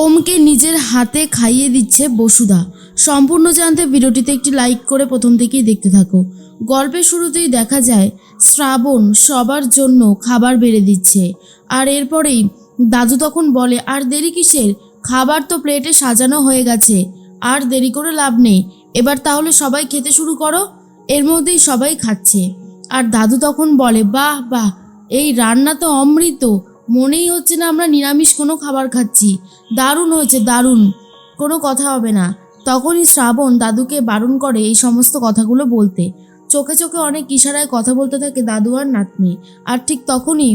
ওমকে নিজের হাতে খাইয়ে দিচ্ছে বসুধা। সম্পূর্ণ জানতে ভিডিওটিতে একটি লাইক করে প্রথম থেকেই দেখতে থাকো। গল্পের শুরুতেই দেখা যায় শ্রাবণ সবার জন্য খাবার বেড়ে দিচ্ছে, আর এরপরেই দাদু তখন বলে, আর দেরি কিসের, খাবার তো প্লেটে সাজানো হয়ে গেছে, আর দেরি করে লাভ নেই, এবার তাহলে সবাই খেতে শুরু করো। এর মধ্যেই সবাই খাচ্ছে, আর দাদু তখন বলে, বাহ বাহ, এই রান্না তো অমৃত, মনেই হচ্ছে না আমরা নিরামিষ কোনো খাবার খাচ্ছি, দারুণ হয়েছে দারুণ, কোনো কথা হবে না। তখনই শ্রাবণ দাদুকে বারণ করে এই সমস্ত কথাগুলো বলতে। চোখে চোখে অনেক ইশারায় কথা বলতে থাকে দাদু আর নাতনি। আর ঠিক তখনই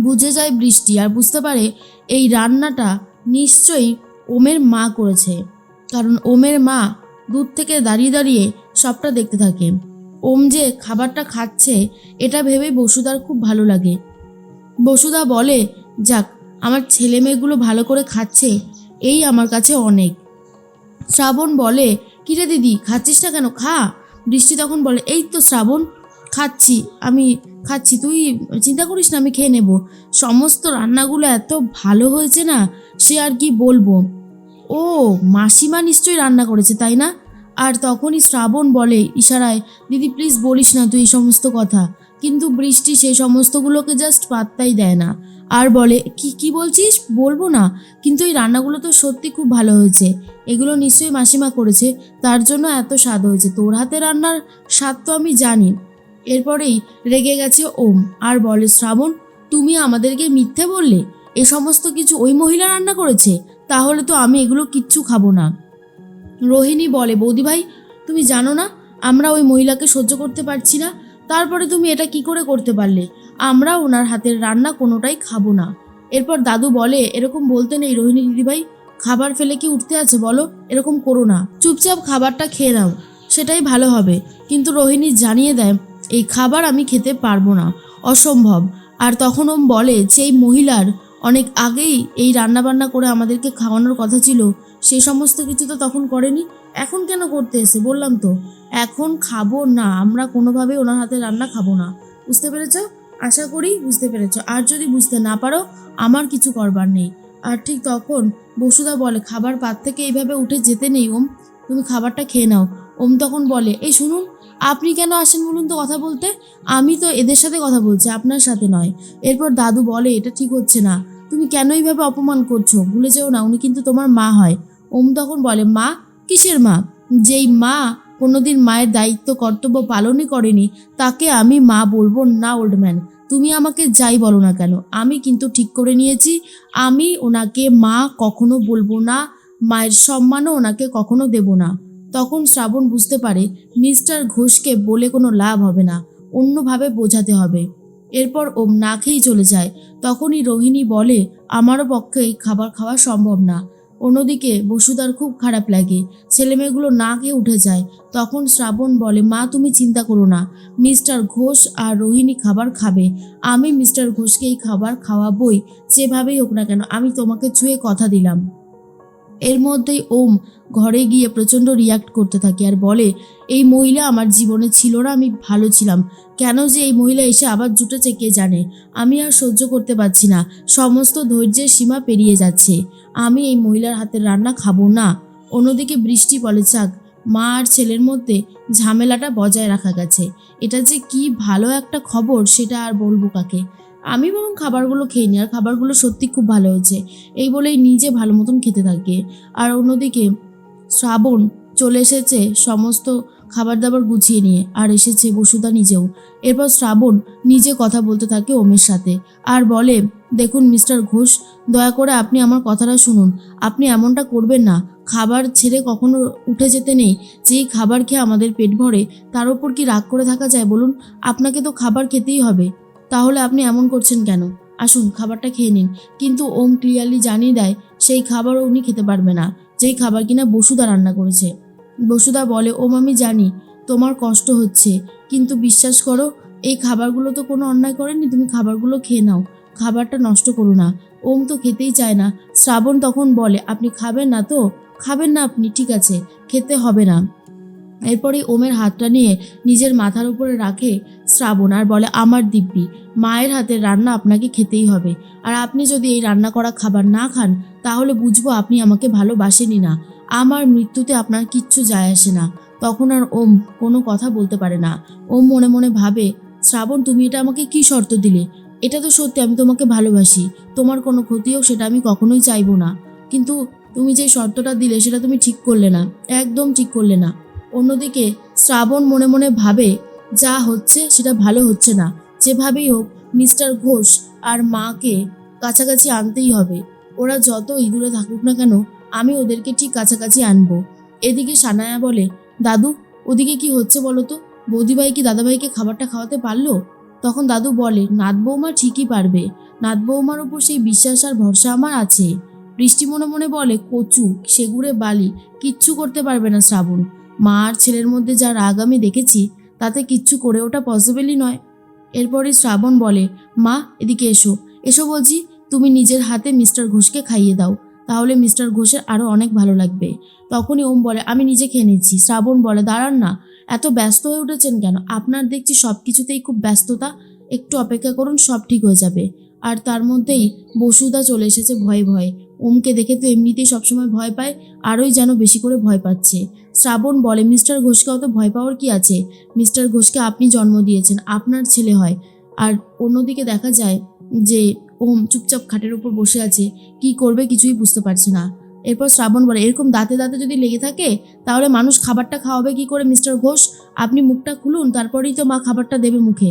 বুঝে যায় বৃষ্টি, আর বুঝতে পারে এই রান্নাটা নিশ্চয়ই ওমের মা করেছে, কারণ ওমের মা দূর থেকে দাঁড়িয়ে দাঁড়িয়ে সবটা দেখতে থাকে। ওম যে খাবারটা খাচ্ছে এটা ভেবেই বসুধার খুব ভালো লাগে। বসুধা বলে, যাক, আমার ছেলে মেয়েগুলো ভালো করে খাচ্ছে, এই আমার কাছে অনেক। শ্রাবণ বলে, কিরে দিদি, খাচ্ছিস না কেন, খা। বৃষ্টি তখন বলে, এই তো শ্রাবণ, খাচ্ছি, আমি খাচ্ছি, তুই চিন্তা করিস না, আমি খেয়ে নেব। সমস্ত রান্নাগুলো এত ভালো হয়েছে না, সে আর কি বলবো। ও, মাসিমা নিশ্চয়ই রান্না করেছে, তাই না? আর তখনই শ্রাবণ বলে ইশারায়, দিদি প্লিজ বলিস না তুই এই সমস্ত কথা। কিন্তু বৃষ্টি সেই সমস্তগুলোকে জাস্ট পাত্তাই দেয় না, আর বলে, কি কি বলছিস, বলবো না, কিন্তু এই রান্নাগুলো তো সত্যি খুব ভালো হয়েছে, এগুলো নিশ্চয়ই মাসিমা করেছে, তার জন্য এত স্বাদ হয়েছে, তোর হাতে রান্নার স্বাদ তো আমি জানি। এরপরেই রেগে গেছে ওম, আর বলে, শ্রাবণ, তুমি আমাদেরকে মিথ্যে বললে, এ সমস্ত কিছু ওই মহিলা রান্না করেছে, তাহলে তো আমি এগুলো কিচ্ছু খাবো না। রোহিণী বলে, বৌদি ভাই, তুমি জানো না আমরা ওই মহিলাকে সহ্য করতে পারছি না, তারপরে তুমি এটা কি করে করতে পারলে, আমরা ওনার হাতের রান্না কোনোটাই খাবো না। এরপর দাদু বলে, এরকম বলতে নেই রোহিণী দিদিভাই, খাবার ফেলে কি উঠতে আছে বলো, এরকম করো না, চুপচাপ খাবারটা খেয়ে নাও, সেটাই ভালো হবে। কিন্তু রোহিণী জানিয়ে দেয়, এই খাবার আমি খেতে পারবো না, অসম্ভব। আর তখন ওম বলে, সেই মহিলার অনেক আগেই এই রান্নাবান্না করে আমাদেরকে খাওয়ানোর কথা ছিল, সে সমস্ত কিছু তো তখন করেনি, এখন কেন করতে এসে, বললাম তো এখন খাবো না, আমরা কোনোভাবেই ওনার হাতে রান্না খাবো না। বুঝতে পেরেছ? আশা করি বুঝতে পেরেছ, আর যদি বুঝতে না পারো আমার কিছু করবার নেই। আর ঠিক তখন বসুধা বলে, খাবার পাত থেকে এইভাবে উঠে যেতে নেই ওম, তুমি খাবারটা খেয়ে নাও। ওম তখন বলে, এই শুনুন, আপনি কেন আসেন বলুন তো কথা বলতে, আমি তো এদের সাথে কথা বলছি, আপনার সাথে নয়। এরপর দাদু বলে, এটা ঠিক হচ্ছে না, তুমি কেন এইভাবে অপমান করছো, ভুলে যেও না উনি কিন্তু তোমার মা হয়। ওম তখন বলে, মা? কিসের মা? যেই মা কোনোদিন মায়ের দায়িত্ব কর্তব্য পালনই করেনি, তাকে আমি মা বলবো না ওল্ড ম্যান। তুমি আমাকে যাই বলো না কেন, আমি কিন্তু ঠিক করে নিয়েছি, আমি ওনাকে মা কখনো বলবো না, মায়ের সম্মানও ওনাকে কখনো দেব না। তখন শ্রাবণ বুঝতে পারে মিস্টার ঘোষকে বলে কোনো লাভ হবে না, অন্যভাবে বোঝাতে হবে। এরপর ওম না খেয়েই চলে যায়। তখনই রোহিণী বলে, আমারও পক্ষে খাবার খাওয়া সম্ভব না। অন্যদিকে বসুধার খুব খারাপ লাগে, ছেলেমেয়েগুলো না খেয়ে উঠে যায়। তখন শ্রাবণ বলে, মা তুমি চিন্তা করো না, মিস্টার ঘোষ আর রোহিণী খাবার খাবে, আমি মিস্টার ঘোষকে এই খাবার খাওয়াবই, যেভাবেই হোক না কেন, আমি তোমাকে ছুঁয়ে কথা দিলাম। এর মধ্যেই ওম ঘরে গিয়ে প্রচণ্ড রিয়াক্ট করতে থাকে, আর বলে, এই মহিলা আমার জীবনে ছিল না, আমি ভালো ছিলাম, কেন যে এই মহিলা এসে আবার জুটেছে কে জানে, আমি আর সহ্য করতে পারছি না, সমস্ত ধৈর্যের সীমা পেরিয়ে যাচ্ছে, আমি এই মহিলার হাতের রান্না খাবো না। অন্যদিকে বৃষ্টি বলে, যাক, মা আর ছেলের মধ্যে ঝামেলাটা বজায় রাখা গেছে, এটা যে কি ভালো একটা খবর, সেটা আর বলবো কাকে, আমি বরং খাবারগুলো খেয়ে নিই, আর খাবারগুলো সত্যি খুব ভালো হয়েছে, এই বলেই নিজে ভালো মতন খেতে থাকে। আর অন্যদিকে শ্রাবণ চলে এসেছে সমস্ত খাবার দাবার গুছিয়ে নিয়ে, আর এসেছে বসুধা নিজেও। এরপর শ্রাবণ নিজে কথা বলতে থাকে ওমের সাথে, আর বলে, দেখুন মিস্টার ঘোষ, দয়া করে আপনি আমার কথাটা শুনুন, আপনি এমনটা করবেন না, খাবার ছেড়ে কখনো উঠে যেতে নেই, যেই খাবার খেয়ে আমাদের পেট ভরে তার ওপর কি রাগ করে থাকা যায় বলুন, আপনাকে তো খাবার খেতেই হবে, তাহলে আপনি এমন করছেন কেন, আসুন খাবারটা খেয়ে নিন। কিন্তু ওম ক্লিয়ারলি জানিয়ে দেয় সেই খাবারও উনি খেতে পারবে না, যেই খাবার কিনা বসুধা রান্না করেছে। বসুধা বলে, ওম আমি জানি তোমার কষ্ট হচ্ছে, কিন্তু বিশ্বাস করো, এই খাবারগুলো তো কোনো অন্যায় করেনি, তুমি খাবারগুলো খেয়ে নাও, খাবারটা নষ্ট করো না। ওম তো খেতেই চায় না। শ্রাবণ তখন বলে, আপনি খাবেন না তো? খাবেন না আপনি, ঠিক আছে, খেতে হবে না। এরপরে ওমের হাতটা নিয়ে নিজের মাথার উপরে রাখে শ্রাবণ আর বলে, আমার দিব্যি, মায়ের হাতের রান্না আপনাকে খেতেই হবে। আর আপনি যদি এই রান্না করা খাবার না খান তাহলে বুঝবো আপনি আমাকে ভালোবাসেনই না। আমার মৃত্যুতে আপনার কিচ্ছু যায় আসে না। তখন আর ওম কোনো কথা বলতে পারে না। ওম মনে মনে ভাবে, শ্রাবণ তুমি এটা আমাকে কি শর্ত দিলে? এটা তো সত্যি আমি তোমাকে ভালোবাসি, তোমার কোনো ক্ষতি হোক সেটা আমি কখনোই চাইবো না, কিন্তু তুমি যে শর্তটা দিলে সেটা তুমি ঠিক করলে না, একদম ঠিক করলে না। অন্যদিকে শ্রাবণ মনে মনে ভাবে, যা হচ্ছে সেটা ভালো হচ্ছে না, যেভাবেই হোক মিস্টার ঘোষ আর মাকে কাছাকাছি আনতেই হবে। ওরা যতই দূরে থাকুক না কেন আমি ওদেরকে ঠিক কাছাকাছি আনবো। এদিকে সানায়া বলে, দাদু ওদিকে কি হচ্ছে বলো তো? বৌদিভাই কি দাদাভাইকে খাবারটা খাওয়াতে পারলো? তখন দাদু বলে, নাথ বৌমা ঠিকই পারবে, নাথ বৌমার উপর সেই বিশ্বাস আর ভরসা আমার আছে। বৃষ্টি মনে মনে বলে, কচু সেগুড়ে বালি, কিচ্ছু করতে পারবে না শ্রাবণ। মা আর ছেলের মধ্যে যা রাগ আমি দেখেছি তাতে কিচ্ছু করে ওটা পসিবলই নয়। এরপরে শ্রাবণ বলে, মা এদিকে এসো, এসো বলছি, তুমি নিজের হাতে মিস্টার ঘোষকে খাইয়ে দাও, তাহলে মিস্টার ঘোষের আরও অনেক ভালো লাগবে। তখনই ওম বলে, আমি নিজে খেয়ে নিচ্ছি। শ্রাবণ বলে, দাঁড়ান না, এত ব্যস্ত হয়ে উঠেছেন কেন? আপনার দেখছি সব কিছুতেই খুব ব্যস্ততা, একটু অপেক্ষা করুন, সব ঠিক হয়ে যাবে। আর তার মধ্যেই বসুদা চলে এসেছে ভয়ে ভয়ে। ওমকে দেখে তো এমনিতেই সবসময় ভয় পায়, আরোই যেন বেশি করে ভয় পাচ্ছে। শ্রাবণ বলে, মিস্টার ঘোষকে অত ভয় পাওয়ার কি আছে? মিস্টার ঘোষকে আপনি জন্ম দিয়েছেন, আপনার ছেলে হয়। আর অন্যদিকে দেখা যায় যে ওম চুপচাপ খাটের উপর বসে আছে, কি করবে কিছুই বুঝতে পারছে না। এরপর শ্রাবণ বলে, এরকম দাঁতে দাঁতে যদি লেগে থাকে তাহলে মানুষ খাবারটা খাওয়াবে কি করে মিস্টার ঘোষ? আপনি মুখটা খুলুন, তারপরেই তো মা খাবারটা দেবে মুখে।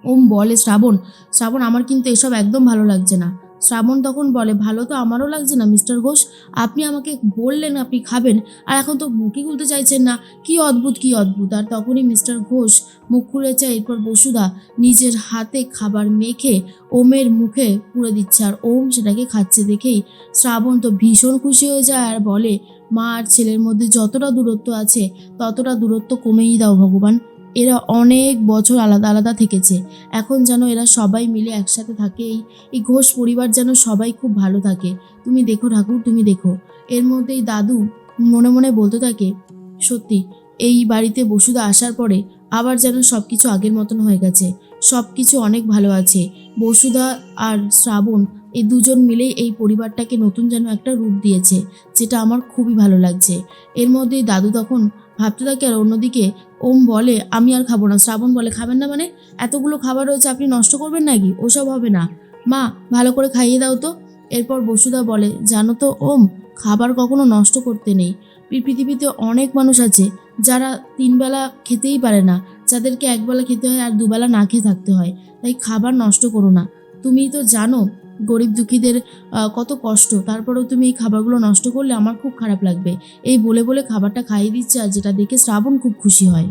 ওম বলে, শ্রাবণ শ্রাবণ আমার কিন্তু এসব একদম ভালো লাগছে না। শ্রাবণ তখন বলে, ভালো তো আমারও লাগছে না মিস্টার ঘোষ, আপনি আমাকে বললেন আপনি খাবেন আর এখন তো মুখই খুলতে চাইছেন না, কি অদ্ভুত কি অদ্ভুত। আর তখনই মিস্টার ঘোষ মুখ খুলেছে। এরপর বসুদা নিজের হাতে খাবার মেখে ওমের মুখে পুরে দিচ্ছে আর ওম সেটাকে খাচ্ছে দেখেই শ্রাবণ তো ভীষণ খুশি হয়ে যায় আর বলে, মা আর ছেলের মধ্যে যতটা দূরত্ব আছে ততটা দূরত্ব কমেই দাও ভগবান। এরা অনেক বছর আলাদা আলাদা থেকেছে, এখন যেন এরা সবাই মিলে একসাথে থাকে। এই ঘোষ পরিবার যেন সবাই খুব ভালো থাকে। তুমি দেখো ঠাকুর, তুমি দেখো। এর মধ্যেই দাদু মনে মনে বলতে থাকে, সত্যি এই বাড়িতে বসুদা আসার পরে আবার যেন সব কিছু আগের মতন হয়ে গেছে, সব কিছু অনেক ভালো আছে। বসুদা আর শ্রাবণ এই দুজন মিলেই এই পরিবারটাকে নতুন যেন একটা রূপ দিয়েছে, যেটা আমার খুবই ভালো লাগছে। এর মধ্যেই দাদু তখন ভাবতে থাকে। আর অন্যদিকে ওম বলে, আমি আর খাবো না। শ্রাবণ বলে, খাবেন না মানে? এতগুলো খাবার রয়েছে, আপনি নষ্ট করবেন নাকি? ওসব হবে না মা, ভালো করে খাইয়ে দাও তো। এরপর বসুদা বলে, জানো তো ওম, খাবার কখনো নষ্ট করতে নেই। পৃথিবীতে অনেক মানুষ আছে যারা 3 বেলা খেতেই পারে না, যাদেরকে 1 বেলা খেতে হয় আর 2 বেলা না খেয়ে থাকতে হয়। তাই খাবার নষ্ট করো না। তুমি তো জানো গরিব দুঃখীদের কত কষ্ট, তারপরেও তুমি এই খাবারগুলো নষ্ট করলে আমার খুব খারাপ লাগবে। এই বলে বলে খাবারটা খাইয়ে দিচ্ছে আর যেটা দেখে শ্রাবণ খুব খুশি হয়।